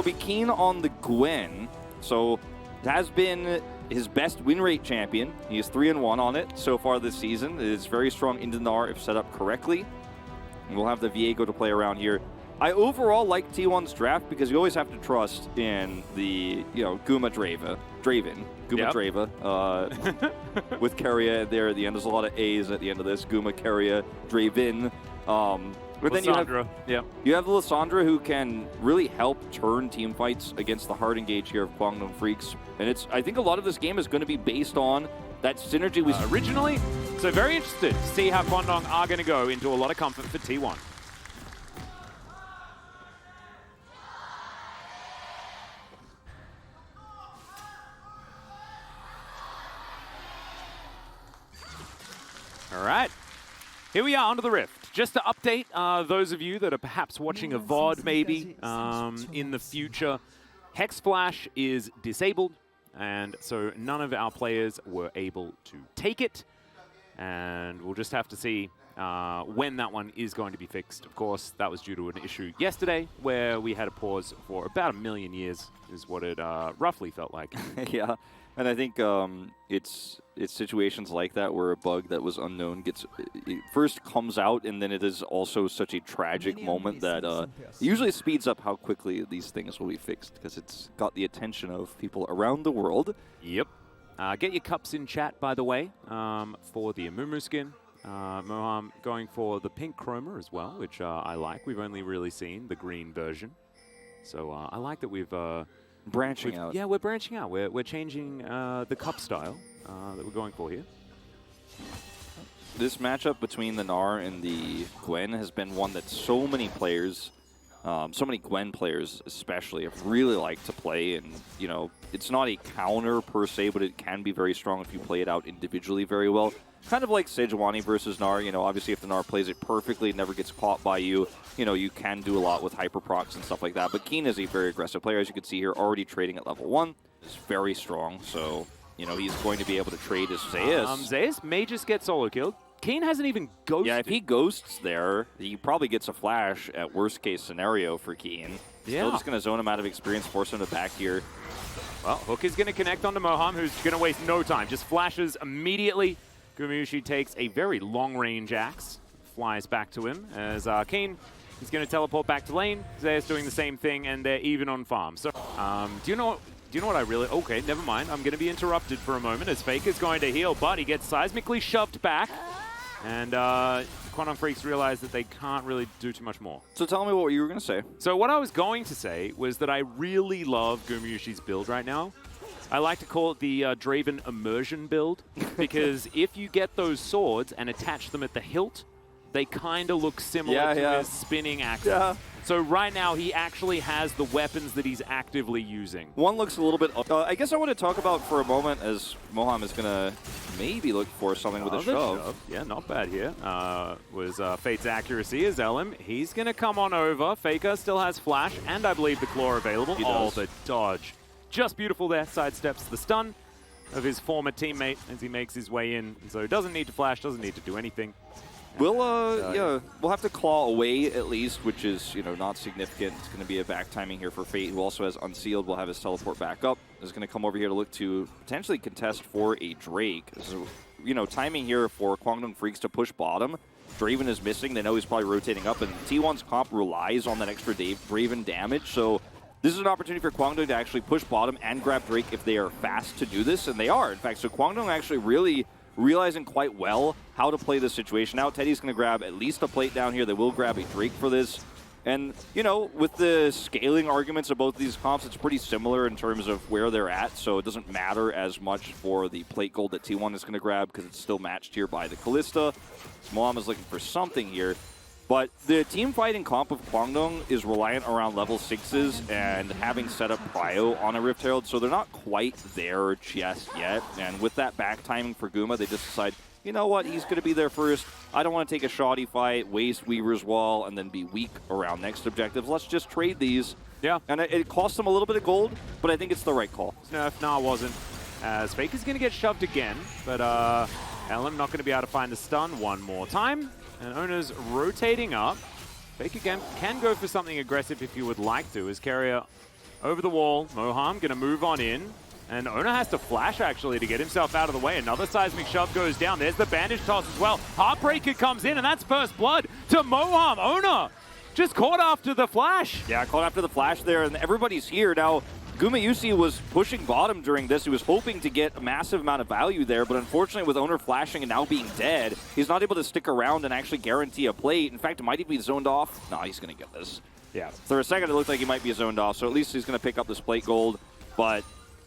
be Keen on the Gwen. So it has been his best win rate champion. He is 3-1 on it so far this season. It is very strong in Dinar if set up correctly. And we'll have the Viego to play around here. I overall like T1's draft because you always have to trust in the, Guma Draven. Guma Drava. With Keria there at the end. There's a lot of A's at the end of this. Guma, Keria, Draven. But then you have Lissandra, who can really help turn team fights against the hard engage here of Kwangdong Freaks. And I think a lot of this game is going to be based on that synergy we originally. So very interested to see how Kwangdong are going to go into a lot of comfort for T1. All right, here we are onto the Rift. Just to update those of you that are perhaps watching a VOD maybe in the future, Hex Flash is disabled, and so none of our players were able to take it. And we'll just have to see when that one is going to be fixed. Of course, that was due to an issue yesterday where we had a pause for about 1 million years, is what it roughly felt like. Yeah. And I think it's situations like that where a bug that was unknown it first comes out, and then it is also such a tragic moment that it usually speeds up how quickly these things will be fixed because it's got the attention of people around the world. Yep. Get your cups in chat, by the way, for the Amumu skin. Moham going for the pink chroma as well, which I like. We've only really seen the green version. So I like that we've branching out. Yeah, we're branching out. We're changing the cup style that we're going for here. This matchup between the Gnar and the Gwen has been one that so many players, so many Gwen players especially, have really liked to play. And, it's not a counter per se, but it can be very strong if you play it out individually very well. Kind of like Sejuani versus Gnar. Obviously if the Gnar plays it perfectly, it never gets caught by you. You can do a lot with hyperprocs and stuff like that. But Keen is a very aggressive player, as you can see here, already trading at level 1. Is very strong, so he's going to be able to trade his Zeus. Zeus may just get solo killed. Keen hasn't even ghosted. Yeah, if he ghosts there, he probably gets a flash at worst case scenario for Keen. Still just going to zone him out of experience, force him to back here. Well, Hook is going to connect onto Moham, who's going to waste no time. Just flashes immediately. Gumushi takes a very long-range axe, flies back to him as Keen is going to teleport back to lane. Zeus doing the same thing, and they're even on farm. So, do you know what I really... Okay, never mind. I'm going to be interrupted for a moment as Faker's going to heal, but he gets seismically shoved back. And Kwangdong Freaks realize that they can't really do too much more. So tell me what you were going to say. So what I was going to say was that I really love Gumusi's build right now. I like to call it the Draven immersion build, because if you get those swords and attach them at the hilt, they kind of look similar to his spinning axes. Yeah. So right now, he actually has the weapons that he's actively using. One looks a little bit... I guess I want to talk about for a moment, as Moham is going to maybe look for something with a shove. Yeah, not bad here. Was Fate's accuracy as Elim. He's going to come on over. Faker still has flash, and I believe the claw available. Oh, the dodge. Just beautiful there. Sidesteps the stun of his former teammate as he makes his way in. So doesn't need to flash, doesn't need to do anything. We'll have to claw away at least, which is, not significant. It's going to be a back timing here for Fate, who also has Unsealed. Will have his teleport back up. Is going to come over here to look to potentially contest for a Drake. So, timing here for Kwangdong Freaks to push bottom. Draven is missing. They know he's probably rotating up, and T1's comp relies on that extra Draven damage. So this is an opportunity for Kwangdong to actually push bottom and grab Drake if they are fast to do this, and they are. In fact, so Kwangdong actually really realizing quite well how to play this situation. Now Teddy's going to grab at least a plate down here. They will grab a Drake for this. And, with the scaling arguments of both these comps, it's pretty similar in terms of where they're at, so it doesn't matter as much for the plate gold that T1 is going to grab because it's still matched here by the Kalista. Smolam is looking for something here. But the team fighting comp of Kwangdong is reliant around level 6s and having set up Prio on a Rift Herald, so they're not quite there just yet. And with that back timing for Guma, they just decide, you know what, he's going to be there first. I don't want to take a shoddy fight, waste Weaver's Wall, and then be weak around next objectives. Let's just trade these. Yeah. And it costs them a little bit of gold, but I think it's the right call. No, if Nah wasn't. As Faker's going to get shoved again, but Elim not going to be able to find the stun one more time. And Ona's rotating up. Faker can go for something aggressive if you would like to, as Keria over the wall. Moham going to move on in. And Ona has to flash, actually, to get himself out of the way. Another seismic shove goes down. There's the bandage toss as well. Heartbreaker comes in, and that's first blood to Moham. Ona just caught after the flash. Yeah, caught after the flash there, and everybody's here. Now, Gumayusi was pushing bottom during this. He was hoping to get a massive amount of value there, but unfortunately with Owner flashing and now being dead, he's not able to stick around and actually guarantee a plate. In fact, it might even be zoned off. No, he's going to get this. Yeah. For a second, it looked like he might be zoned off, so at least he's going to pick up this plate gold. But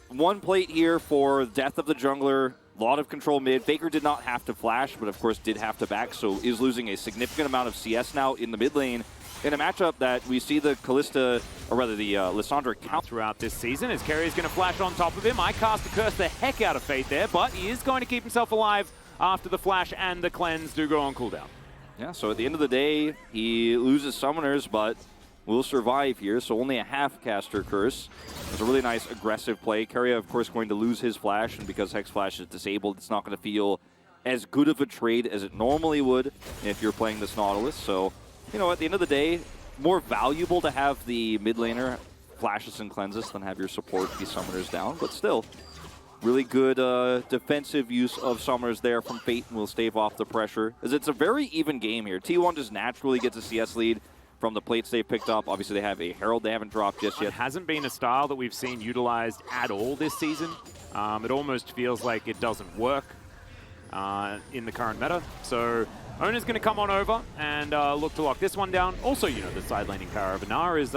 one plate here for death of the jungler. A lot of control mid. Faker did not have to flash, but of course did have to back, so is losing a significant amount of CS now in the mid lane. In a matchup that we see the Kalista, or rather the Lissandra count throughout this season, as Kerry is going to flash on top of him. I cast a curse the heck out of Fate there, but he is going to keep himself alive after the flash and the cleanse do go on cooldown. Yeah, so at the end of the day, he loses summoners, but will survive here, so only a half caster curse. It's a really nice aggressive play. Kerry, of course, going to lose his flash, and because Hex Flash is disabled, it's not going to feel as good of a trade as it normally would if you're playing this Nautilus. So, you know, at the end of the day, more valuable to have the mid laner flashes and cleanses than have your support be summoners down, but still, really good defensive use of summoners there from Fate, and will stave off the pressure, as it's a very even game here. T1 just naturally gets a CS lead from the plates they've picked up. Obviously, they have a Herald they haven't dropped just yet. It hasn't been a style that we've seen utilized at all this season. It almost feels like it doesn't work in the current meta. So Ona's going to come on over and look to lock this one down. Also, you know, the side laning Karavanar is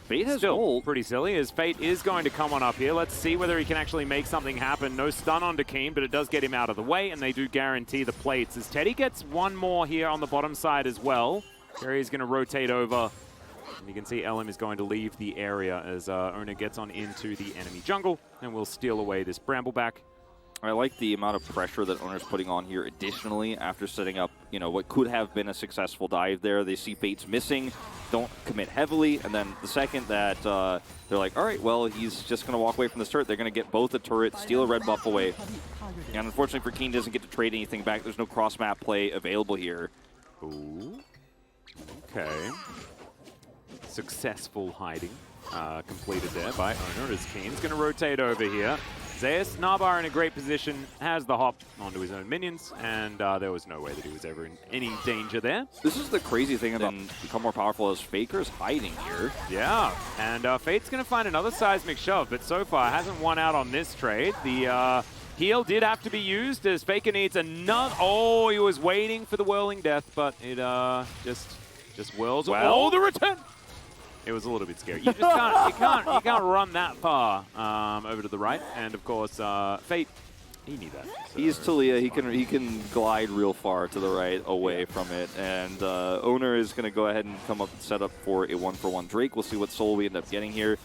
Fate has still ult. pretty silly, as Fate is going to come on up here. Let's see whether he can actually make something happen. No stun on Keen, but it does get him out of the way, and they do guarantee the plates. As Teddy gets one more here on the bottom side as well. Kerry's going to rotate over, and you can see Elim is going to leave the area as Ona gets on into the enemy jungle, and will steal away this Brambleback. I like the amount of pressure that Owner's putting on here additionally after setting up, you know, what could have been a successful dive there. They see Fate's missing, don't commit heavily, and then the second that they're like, all right, well, he's just going to walk away from this turret, they're going to get both a turret, steal a red buff away. And unfortunately for Keen, doesn't get to trade anything back. There's no cross-map play available here. Ooh. Okay. Successful hiding completed there by Owner, as Keen's going to rotate over here. Zeus, Nabar in a great position, has the hop onto his own minions, and there was no way that he was ever in any danger there. This is the crazy thing about become more powerful as Faker's hiding here. Yeah, and Fate's going to find another seismic shove, but so far hasn't won out on this trade. The heal did have to be used, as Faker needs another. Oh, he was waiting for the whirling death, but it just whirls. Well, oh, the return! It was a little bit scary. You just can't run that far over to the right, and of course Fate, he knew that. So he's Talia. He can glide real far to the right away from it, and Owner is going to go ahead and come up and set up for a 1-for-1 Drake. We'll see what soul we end up getting here.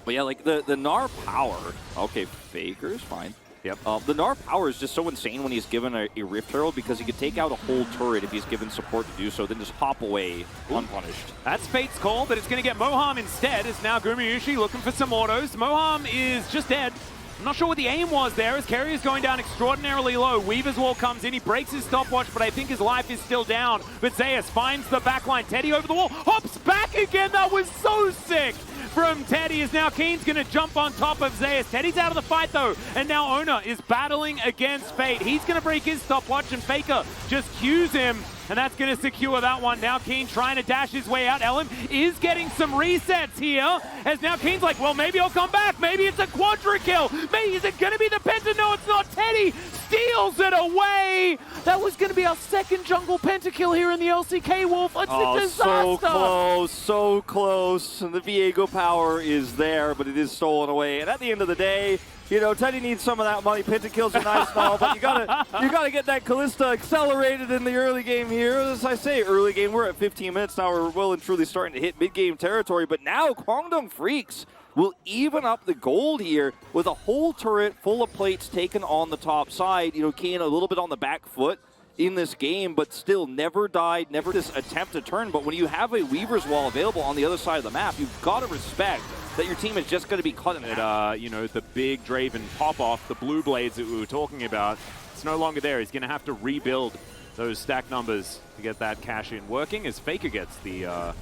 But yeah, like the Gnar power. Okay, Faker's fine. Yep. The Gnar power is just so insane when he's given a Rift Herald, because he could take out a whole turret if he's given support to do so, then just hop away unpunished. That's Fate's call, but it's going to get Moham instead. It's now Gumayusi looking for some autos. Moham is just dead. I'm not sure what the aim was there, as Kerry is going down extraordinarily low. Weaver's Wall comes in, he breaks his stopwatch, but I think his life is still down. But Zeus finds the backline. Teddy over the wall, hops back again. That was so sick from Teddy, as now Keen's going to jump on top of Zeus. Teddy's out of the fight though, and now Owner is battling against Fate. He's going to break his stopwatch, and Faker just cues him, and that's going to secure that one. Now Keen trying to dash his way out. Elim is getting some resets here, as now Keen's like, well, maybe I'll come back. Maybe it's a quadra kill. Maybe is it going to be the penta? No, it's not. Teddy steals it away. That was going to be our second jungle pentakill here in the LCK, Wolf. It's a disaster. So close, so close. And the Viego power is there, but it is stolen away. And at the end of the day, you know, Teddy needs some of that money. Pentakills are nice and all, but you gotta get that Kalista accelerated in the early game here. As I say, early game, we're at 15 minutes now. We're well and truly starting to hit mid-game territory, but now KWANGDONG FREECS will even up the gold here with a whole turret full of plates taken on the top side. You know, Keen a little bit on the back foot in this game, but still never died, never this attempt to turn. But when you have a Weaver's Wall available on the other side of the map, you've got to respect that your team is just going to be cutting it. You know, the big Draven pop-off, the blue blades that we were talking about, it's no longer there. He's going to have to rebuild those stack numbers to get that cash in working, as Faker gets the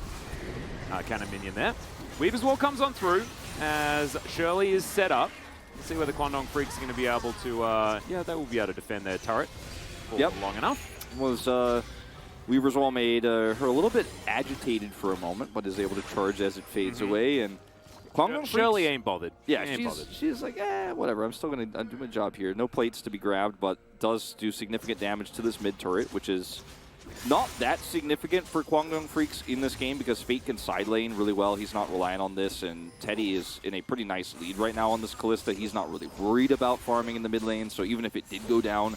cannon minion there. Weaver's Wall comes on through as Shirley is set up. Let's see whether KWANGDONG FREECS are going to be able to, yeah, they will be able to defend their turret for long enough. Weaver's Wall made her a little bit agitated for a moment, but is able to charge as it fades away. And Shirley ain't bothered. Yeah, she's like, whatever. I'm still going to do my job here. No plates to be grabbed, but does do significant damage to this mid turret, which is not that significant for KWANGDONG FREECS in this game because Fate can side lane really well. He's not relying on this, and Teddy is in a pretty nice lead right now on this Kalista. He's not really worried about farming in the mid lane, so even if it did go down,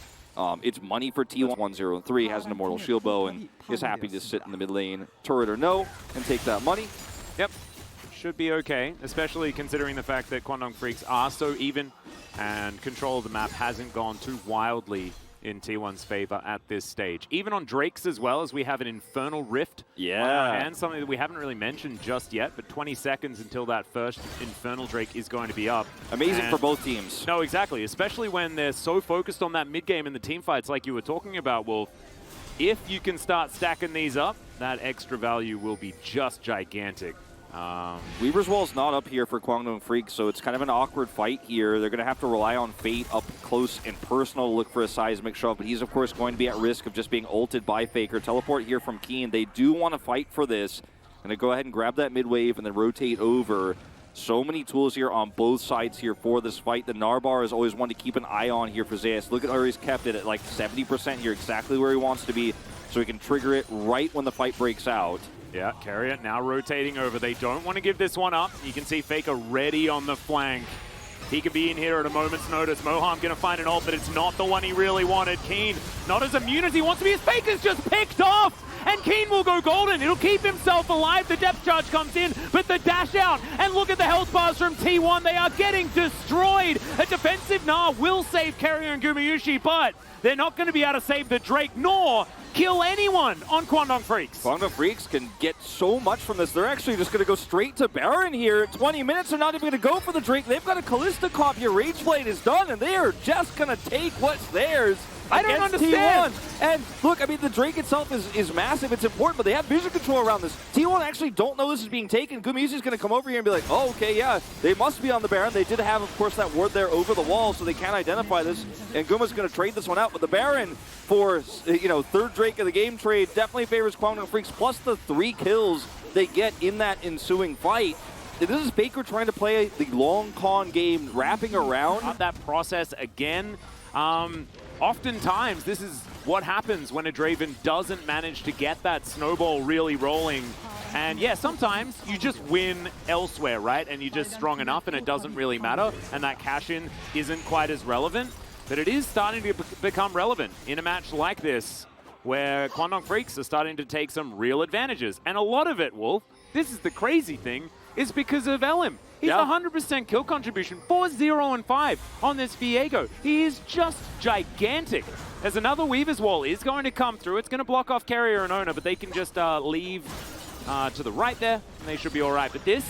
it's money for T1. 1-0-3, has an Immortal Shield Bow, and is happy to sit in the mid lane, turret or no, and take that money. Yep. Should be okay, especially considering the fact that KWANGDONG FREECS are so even and control of the map hasn't gone too wildly in T1's favor at this stage. Even on Drake's as well, as we have an Infernal Rift on our hands, something that we haven't really mentioned just yet, but 20 seconds until that first Infernal Drake is going to be up. Amazing for both teams. No, exactly, especially when they're so focused on that mid game in the team fights like you were talking about, Wolf. If you can start stacking these up, that extra value will be just gigantic. Weaver's Wall's not up here for KWANGDONG FREECS, so it's kind of an awkward fight here. They're going to have to rely on Fate up close and personal to look for a seismic shove, but he's, of course, going to be at risk of just being ulted by Faker. Teleport here from Keen. They do want to fight for this. Going to go ahead and grab that mid wave and then rotate over. So many tools here on both sides here for this fight. The Narbar is always one to keep an eye on here for Zeus. Look at where he's kept it at like 70% here, exactly where he wants to be, so he can trigger it right when the fight breaks out. Yeah, Carrier now rotating over. They don't want to give this one up. You can see Faker ready on the flank. He could be in here at a moment's notice. Moham going to find an ult, but it's not the one he really wanted. Keen, not as immune as he wants to be. His Faker's just picked off, and Keen will go golden. It'll keep himself alive. The depth charge comes in, but the dash out, and look at the health bars from T1. They are getting destroyed. A defensive Gnar will save Carrier and Gumayusi, but they're not going to be able to save the Drake, nor kill anyone on KWANGDONG FREECS. KWANGDONG FREECS can get so much from this. They're actually just going to go straight to Baron here. 20 minutes, they're not even going to go for the Drake. They've got a Kalista comp here. Rage Blade is done, and they are just going to take what's theirs. I don't understand. T1. And look, I mean, the Drake itself is massive. It's important, but they have vision control around this. T1 actually don't know this is being taken. Gumayusi's going to come over here and be like, oh, okay, yeah, they must be on the Baron. They did have, of course, that ward there over the wall, so they can't identify this. And Guma's going to trade this one out. But the Baron for, you know, third Drake of the game trade definitely favors KWANGDONG FREECS, plus the 3 kills they get in that ensuing fight. This is Faker trying to play the long con game, wrapping around. That process again. Oftentimes, this is what happens when a Draven doesn't manage to get that snowball really rolling. And yeah, sometimes you just win elsewhere, right? And you're just strong enough and it doesn't really matter. And that cash-in isn't quite as relevant. But it is starting to become relevant in a match like this, where KWANGDONG FREECS are starting to take some real advantages. And a lot of it, Wolf, this is the crazy thing, is because of Elim. He's 100% kill contribution, 4-0-5 on this Viego. He is just gigantic. There's another Weaver's Wall is going to come through. It's going to block off Carrier and Ona, but they can just leave to the right there, and they should be all right. But this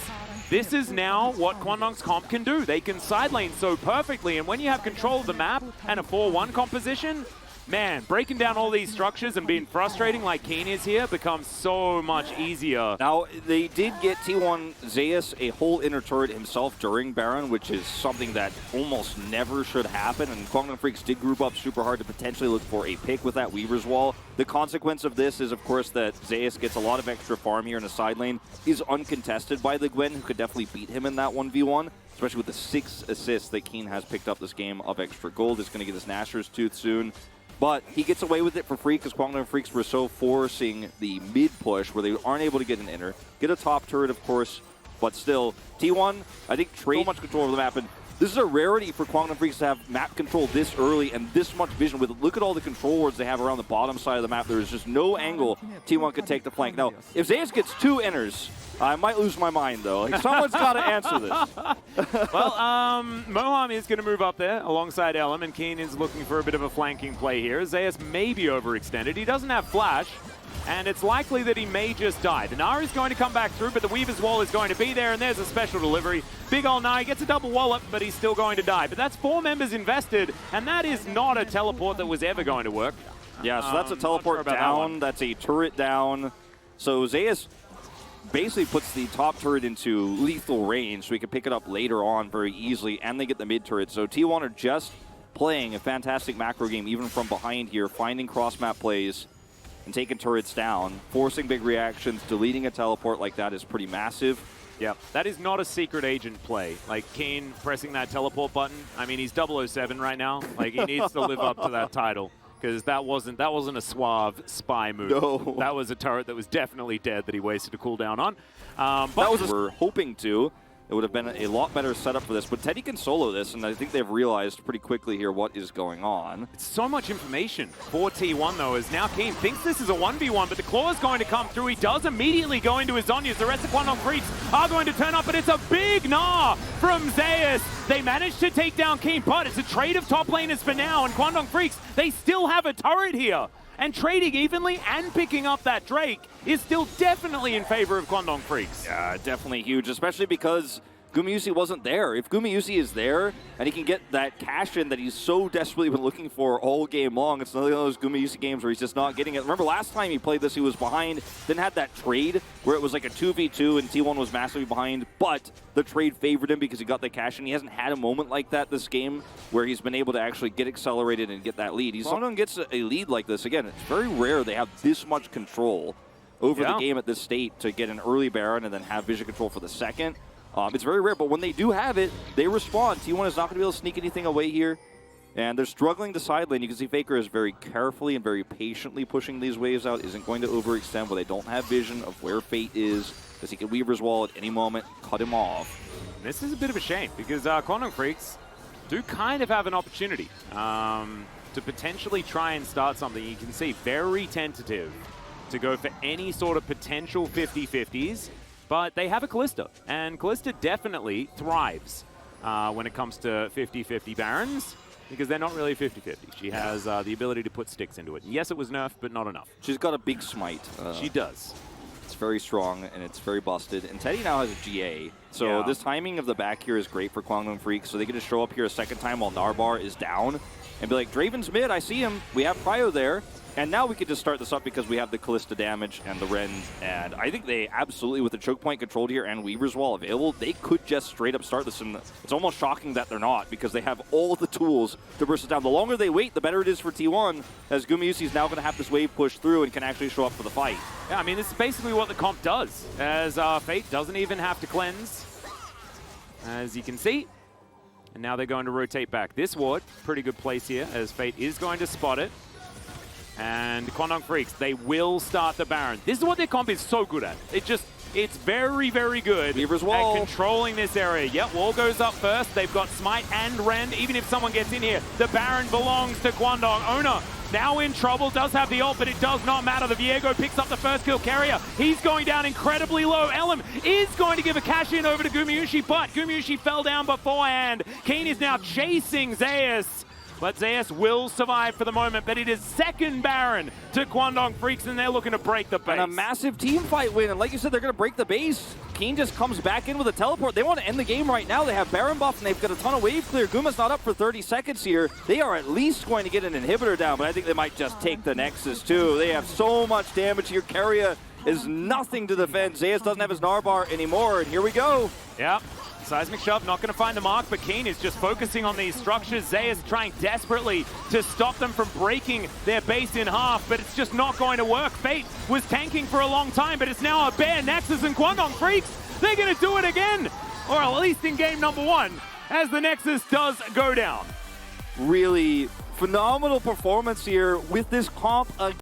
is now what KWANGDONG's comp can do. They can side lane so perfectly, and when you have control of the map and a 4-1 composition, man, breaking down all these structures and being frustrating like Keen is here becomes so much easier. Now, they did get T1 Zeus a whole inner turret himself during Baron, which is something that almost never should happen, and KWANGDONG FREECS did group up super hard to potentially look for a pick with that Weaver's Wall. The consequence of this is, of course, that Zeus gets a lot of extra farm here in the side lane. He's uncontested by the Gwen, who could definitely beat him in that 1v1, especially with the 6 assists that Keen has picked up this game of extra gold. He's going to get his Nashor's Tooth soon. But he gets away with it for free because KWANGDONG FREECS were so forcing the mid push where they aren't able to get an inner. Get a top turret, of course, but still, T1, I think, trade so much control over the map. And this is a rarity for KWANGDONG FREECS to have map control this early and this much vision. Look at all the control wards they have around the bottom side of the map. There is just no angle T1 could take the flank. Now, if Zeus gets 2 inners, I might lose my mind, though. Like, someone's got to answer this. Well, Moham is going to move up there alongside Elim, and Keen is looking for a bit of a flanking play here. Zeus may be overextended. He doesn't have flash, and it's likely that he may just die. The Gnar is going to come back through, but the Weaver's Wall is going to be there, and there's a special delivery. Big ol' Gnar gets a double wallop, but he's still going to die. But that's 4 members invested, and that is not a teleport that was ever going to work. Yeah, so that's a teleport down. That's a turret down. So Zeus basically puts the top turret into lethal range, so we can pick it up later on very easily, and they get the mid turret. So T1 are just playing a fantastic macro game, even from behind here, finding cross-map plays and taking turrets down, forcing big reactions, deleting a teleport like that is pretty massive. Yeah, that is not a secret agent play. Like, Kane pressing that teleport button, I mean, he's 007 right now. Like, he needs to live up to that title, because that wasn't a suave spy move. No. That was a turret that was definitely dead that he wasted a cooldown on. But that was what we're hoping to. It would have been a lot better setup for this, but Teddy can solo this, and I think they've realized pretty quickly here what is going on. It's so much information for T1, though, as now Kane thinks this is a 1v1, but the claw is going to come through. He does immediately go into his Zhonya's. The rest of KWANGDONG FREECS are going to turn up, but it's a big gnaw from Zeus. They managed to take down Kane, but it's a trade of top laners for now, and KWANGDONG FREECS, they still have a turret here. And trading evenly and picking up that Drake is still definitely in favor of KWANGDONG FREECS. Yeah, definitely huge, especially because Gumayusi wasn't there. If Gumayusi is there and he can get that cash in that he's so desperately been looking for all game long, it's another one of those Gumayusi games where he's just not getting it. Remember last time he played this, he was behind, then had that trade where it was like a 2v2 and T1 was massively behind, but the trade favored him because he got the cash in. He hasn't had a moment like that this game where he's been able to actually get accelerated and get that lead. KWANGDONG gets a lead like this. Again, it's very rare they have this much control over the game at this state to get an early Baron and then have vision control for the second. It's very rare, but when they do have it, they respond. T1 is not going to be able to sneak anything away here. And they're struggling to side lane. You can see Faker is very carefully and very patiently pushing these waves out. Isn't going to overextend, but they don't have vision of where Fate is, because he can Weaver's Wall at any moment, cut him off. This is a bit of a shame, because KWANGDONG FREECS do kind of have an opportunity to potentially try and start something. You can see very tentative to go for any sort of potential 50-50s. But they have a Kalista, and Kalista definitely thrives when it comes to 50-50 Barons, because they're not really 50-50. She has the ability to put sticks into it. And yes, it was nerfed, but not enough. She's got a big smite. She does. It's very strong, and it's very busted. And Teddy now has a GA, so this timing of the back here is great for KWANGDONG FREECS, so they get to show up here a second time while Narbar is down, and be like, Draven's mid, I see him. We have Cryo there. And now we could just start this up because we have the Kalista damage and the Ren. And I think they absolutely, with the choke point controlled here and Weaver's Wall available, they could just straight up start this. And it's almost shocking that they're not, because they have all of the tools to burst it down. The longer they wait, the better it is for T1, as Gumayusi is now going to have this wave push through and can actually show up for the fight. Yeah, I mean, this is basically what the comp does, as Fate doesn't even have to cleanse, as you can see. And now they're going to rotate back. This ward, pretty good place here, as Fate is going to spot it. And KWANGDONG FREECS, they will start the Baron. This is what their comp is so good at. It's very, very good Weaver's Wall. at controlling this area. Yep, Wall goes up first. They've got Smite and Rend. Even if someone gets in here, the Baron belongs to KWANGDONG. Owner now in trouble, does have the ult, but it does not matter. The Viego picks up the first kill carrier. He's going down incredibly low. Elim is going to give a cash in over to Gumayusi, but Gumayusi fell down beforehand. Kane is now chasing Zeus. But Zeus will survive for the moment, but it is second Baron to KWANGDONG FREECS, and they're looking to break the base. And a massive team fight win, and like you said, they're going to break the base. Keen just comes back in with a teleport. They want to end the game right now. They have Baron buff, and they've got a ton of wave clear. Guma's not up for 30 seconds here. They are at least going to get an inhibitor down, but I think they might just take the Nexus too. They have so much damage here. Keria is nothing to defend. Zeus doesn't have his Narbar anymore, and here we go. Yep. Seismic Shove, not going to find the mark, but Keen is just focusing on these structures. Zeus trying desperately to stop them from breaking their base in half, but it's just not going to work. Fate was tanking for a long time, but it's now a bare Nexus, and KWANGDONG FREECS, they're going to do it again, or at least in game number 1, as the Nexus does go down. Really phenomenal performance here with this comp again.